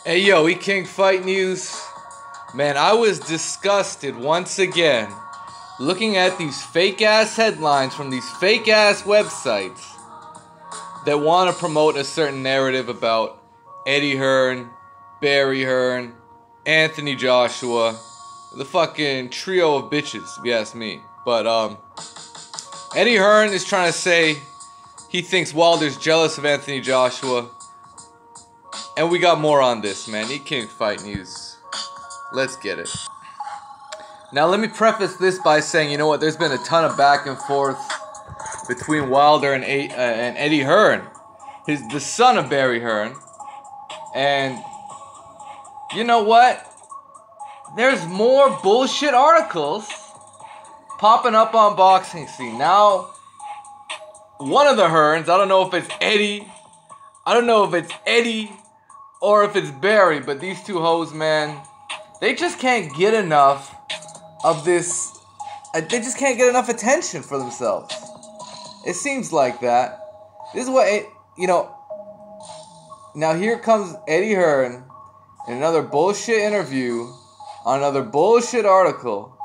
Hey yo, King Fight News. Man, I was disgusted once again looking at these fake ass headlines from these fake ass websites that want to promote a certain narrative about Eddie Hearn, Barry Hearn, Anthony Joshua, the fucking trio of bitches, if you ask me. But Eddie Hearn is trying to say he thinks Wilder's jealous of Anthony Joshua. And we got more on this, man. King Fight News. Let's get it. Now, let me preface this by saying, you know what? There's been a ton of back and forth between Wilder and Eddie Hearn, the son of Barry Hearn. And you know what? There's more bullshit articles popping up on Boxing Scene. Now, one of the Hearns, I don't know if it's Eddie or if it's Barry, but these two hoes, man, they just can't get enough of this. They just can't get enough attention for themselves. It seems like that. This is what, now here comes Eddie Hearn in another bullshit interview on another bullshit article,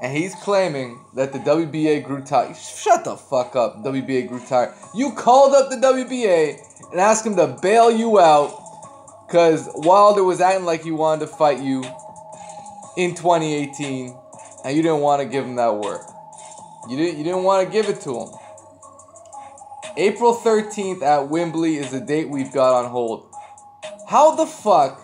and he's claiming that the WBA grew tired. Shut the fuck up, WBA grew tired. You called up the WBA and asked him to bail you out because Wilder was acting like he wanted to fight you in 2018, and you didn't want to give him that work. You didn't want to give it to him. April 13th at Wembley is the date we've got on hold. How the fuck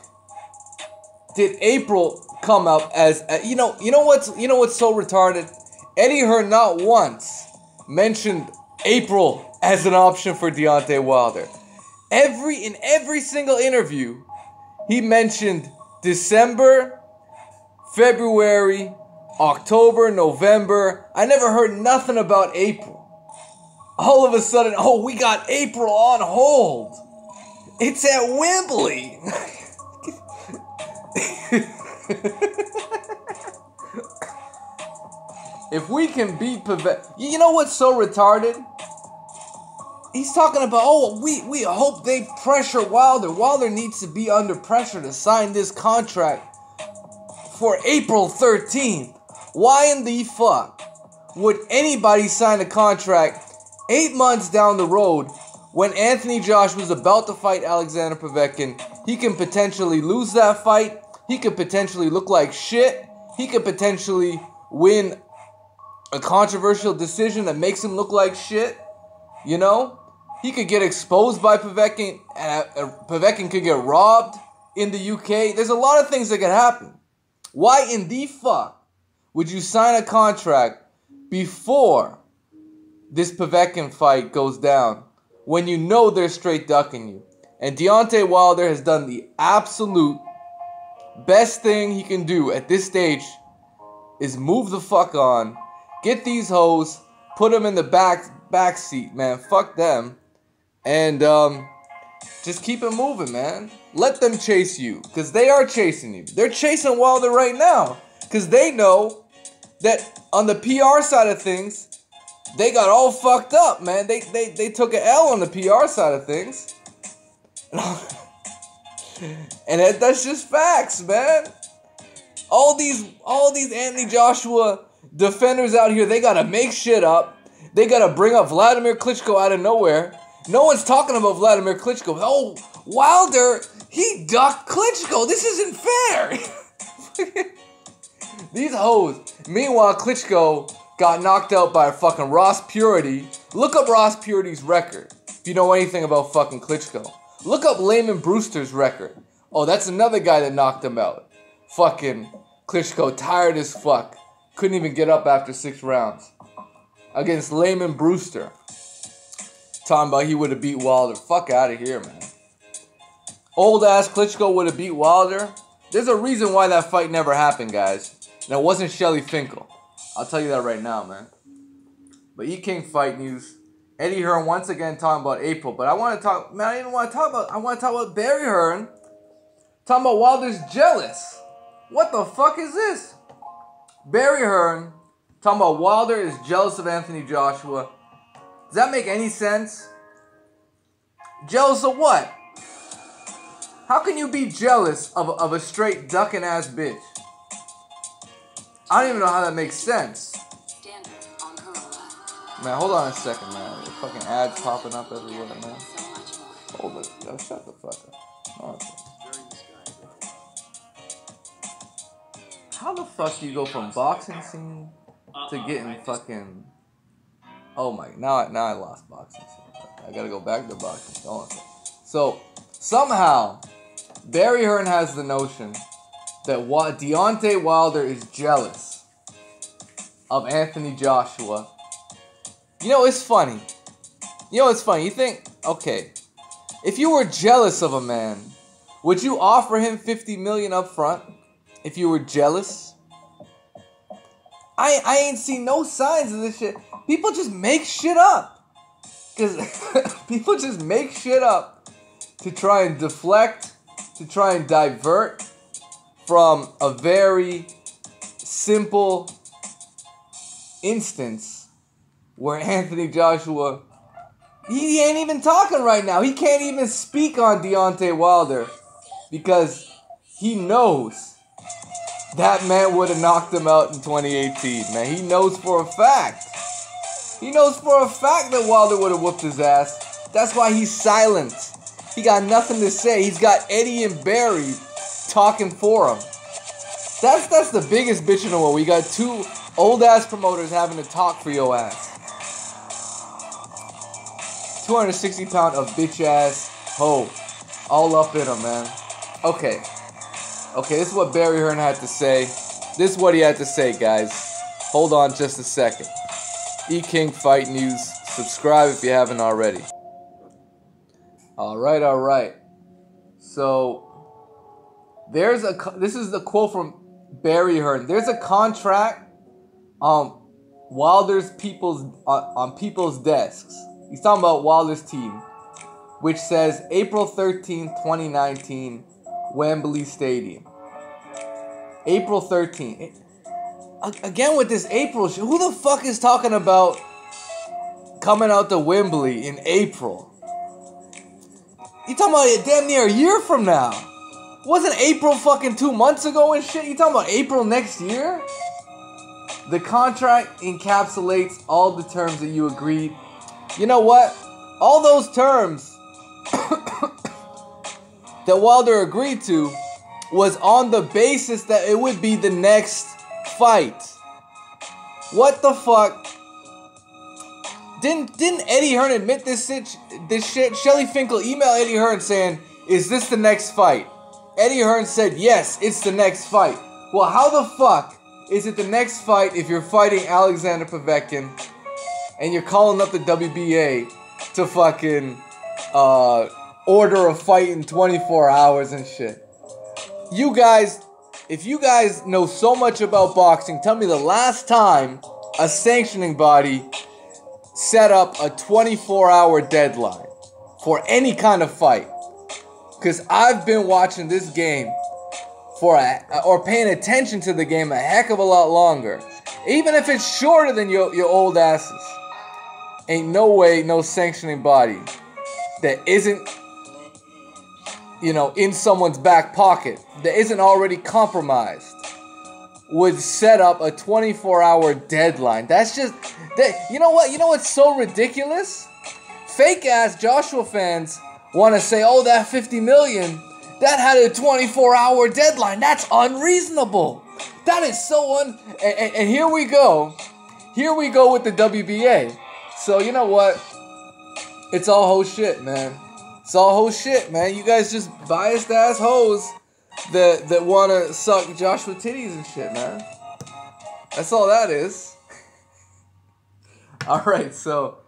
did April come up as you know what's so retarded? Eddie Hearn not once mentioned April as an option for Deontay Wilder. In every single interview, he mentioned December, February, October, November. I never heard nothing about April. All of a sudden, we got April on hold. It's at Wembley. If we can beat Povetkin, you know what's so retarded? He's talking about, we hope they pressure Wilder. Wilder needs to be under pressure to sign this contract for April 13th. Why in the fuck would anybody sign a contract 8 months down the road when Anthony Joshua was about to fight Alexander Povetkin? He can potentially lose that fight. He could potentially look like shit. He could potentially win a controversial decision that makes him look like shit. You know? He could get exposed by Povetkin. Povetkin could get robbed in the UK. There's a lot of things that could happen. Why in the fuck would you sign a contract before this Povetkin fight goes down when you know they're straight ducking you? And Deontay Wilder has done the absolute best thing he can do at this stage is move the fuck on. Get these hoes, put them in the back seat, man. Fuck them. And just keep it moving, man. Let them chase you, because they are chasing you. They're chasing Wilder right now, because they know that on the PR side of things, they got all fucked up, man. They took an L on the PR side of things. And that's just facts, man. All these Anthony Joshua defenders out here, they gotta make shit up. They gotta bring up Vladimir Klitschko out of nowhere. No one's talking about Vladimir Klitschko. Oh, Wilder, he ducked Klitschko. This isn't fair. These hoes. Meanwhile, Klitschko got knocked out by fucking Ross Purity. Look up Ross Purity's record if you know anything about fucking Klitschko. Look up Layman Brewster's record. Oh, that's another guy that knocked him out. Fucking Klitschko, tired as fuck. Couldn't even get up after 6 rounds. Against Layman Brewster. Talking about he would have beat Wilder. Fuck out of here, man. Old ass Klitschko would have beat Wilder. There's a reason why that fight never happened, guys. And it wasn't Shelly Finkel. I'll tell you that right now, man. But King Fight News. Eddie Hearn once again talking about April. But I want to talk, man, I want to talk about Barry Hearn. Talking about Wilder's jealous. What the fuck is this? Barry Hearn talking about Wilder is jealous of Anthony Joshua. Does that make any sense? Jealous of what? How can you be jealous of a straight ducking ass bitch? I don't even know how that makes sense. Man, hold on a second, man. The fucking ads popping up everywhere, man. Hold it. Yo, shut the fuck up. Okay. How the fuck do you go from boxing scene to getting fucking... Oh my... Now I lost boxing scene. I gotta go back to boxing. Hold on a second. So, somehow, Barry Hearn has the notion that Deontay Wilder is jealous of Anthony Joshua. You know, it's funny. You think, okay, if you were jealous of a man, would you offer him $50 million up front if you were jealous? I ain't seen no signs of this shit. People just make shit up. Because people just make shit up to try and deflect, to try and divert from a very simple instance where Anthony Joshua, he ain't even talking right now. He can't even speak on Deontay Wilder because he knows that man would have knocked him out in 2018, man. He knows for a fact. He knows for a fact that Wilder would have whooped his ass. That's why he's silent. He got nothing to say. He's got Eddie and Barry talking for him. That's the biggest bitch in the world. We got two old-ass promoters having to talk for your ass. 260-pound of bitch-ass hoe. All up in him, man. Okay, this is what Barry Hearn had to say. This is what he had to say, guys. Hold on just a second. E-King Fight News. Subscribe if you haven't already. Alright. So, this is the quote from Barry Hearn. There's a contract Wilder's on people's desks. He's talking about Wilder's team, which says April 13th, 2019, Wembley Stadium. April 13th. Again with this April shit. Who the fuck is talking about coming out to Wembley in April? You talking about it damn near a year from now. Wasn't April fucking 2 months ago and shit? You talking about April next year? The contract encapsulates all the terms that you agreed. You know what? All those terms that Wilder agreed to was on the basis that it would be the next fight. What the fuck? Didn't Eddie Hearn admit this shit? Shelly Finkel emailed Eddie Hearn saying, "Is this the next fight?" Eddie Hearn said, "Yes, it's the next fight." Well, how the fuck is it the next fight if you're fighting Alexander Povetkin and you're calling up the WBA to fucking order a fight in 24 hours and shit? You guys, if you guys know so much about boxing, tell me the last time a sanctioning body set up a 24-hour deadline for any kind of fight. Because I've been watching this game or paying attention to the game a heck of a lot longer. Even if it's shorter than your old asses. Ain't no way no sanctioning body that isn't, in someone's back pocket, that isn't already compromised, would set up a 24-hour deadline. That's just... You know what? You know what's so ridiculous? Fake-ass Joshua fans want to say, oh, that $50 million, that had a 24-hour deadline. That's unreasonable. That is so and here we go. Here we go with the WBA. So, you know what? It's all whole shit, man. It's all whole shit, man. You guys just biased-ass hoes that want to suck Joshua titties and shit, man. That's all that is. All right, so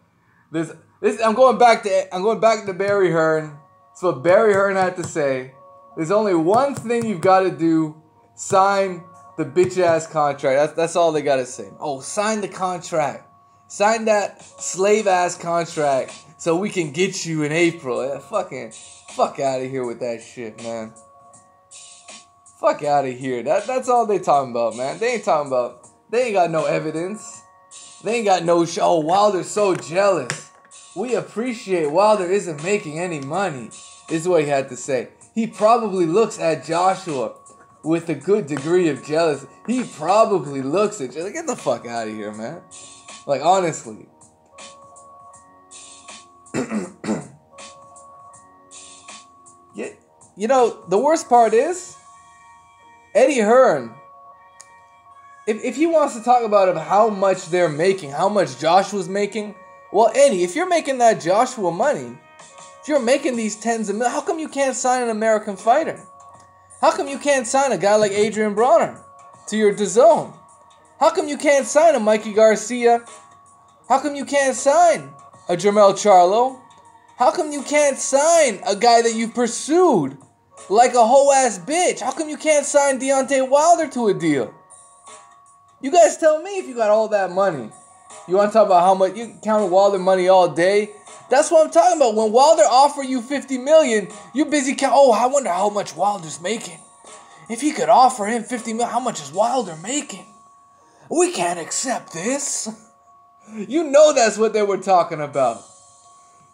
I'm going back to Barry Hearn. That's what Barry Hearn had to say. There's only one thing you've got to do: sign the bitch ass contract. That's all they got to say. Oh, sign the contract. Sign that slave ass contract so we can get you in April. Yeah, fuck out of here with that shit, man. Fuck out of here. That's all they talking about, man. They ain't got no evidence. They ain't got no show. Oh, Wilder's so jealous. We appreciate Wilder isn't making any money. This is what he had to say. he probably looks at Joshua with a good degree of jealousy. He probably looks at you like, get the fuck out of here, man. Like, honestly. Yeah, you know, the worst part is, Eddie Hearn, if he wants to talk about how much they're making, how much Joshua's making, well, Eddie, if you're making that Joshua money, if you're making these tens of millions, how come you can't sign an American fighter? How come you can't sign a guy like Adrian Bronner to your DAZN? How come you can't sign a Mikey Garcia? How come you can't sign a Jermell Charlo? How come you can't sign a guy that you've pursued like a hoe ass bitch? How come you can't sign Deontay Wilder to a deal? You guys tell me if you got all that money. You want to talk about how much you count Wilder money all day? That's what I'm talking about. When Wilder offer you $50 million, you busy count. Oh, I wonder how much Wilder's making. If he could offer him $50 million, how much is Wilder making? We can't accept this. You know that's what they were talking about.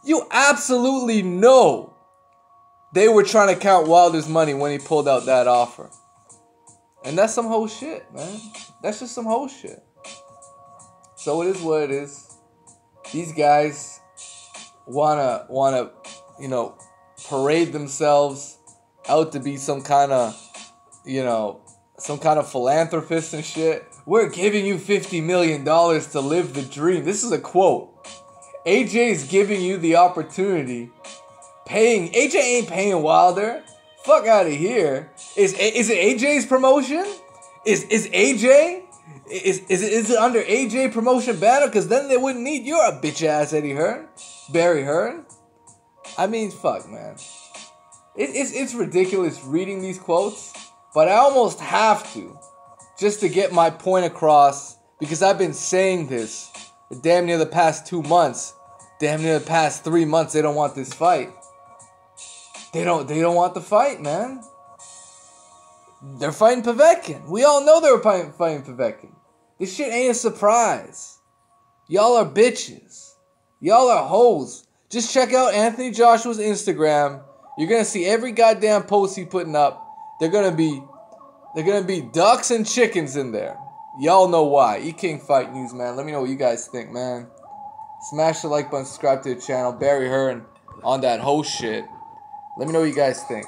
You absolutely know they were trying to count Wilder's money when he pulled out that offer. And that's some whole shit, man. That's just some whole shit. So it is what it is. These guys wanna, you know, parade themselves out to be some kind of, you know, some kind of philanthropist and shit. We're giving you $50 million to live the dream. This is a quote. AJ's giving you the opportunity. AJ ain't paying Wilder. Fuck out of here. Is it AJ's promotion? Is AJ? Is it under AJ promotion banner? Because then they wouldn't need you're a bitch ass Eddie Hearn, Barry Hearn. I mean, fuck, man. It's ridiculous reading these quotes, but I almost have to, just to get my point across, because I've been saying this damn near the past 2 months, damn near the past 3 months. They don't want this fight. They don't want the fight, man. They're fighting Povetkin. We all know they were fighting Povetkin. This shit ain't a surprise. Y'all are bitches. Y'all are hoes. Just check out Anthony Joshua's Instagram. You're gonna see every goddamn post he's putting up. They're gonna be ducks and chickens in there. Y'all know why. E-King Fight News, man. Let me know what you guys think, man. Smash the like button, subscribe to the channel. Barry Hearn on that whole shit. Let me know what you guys think.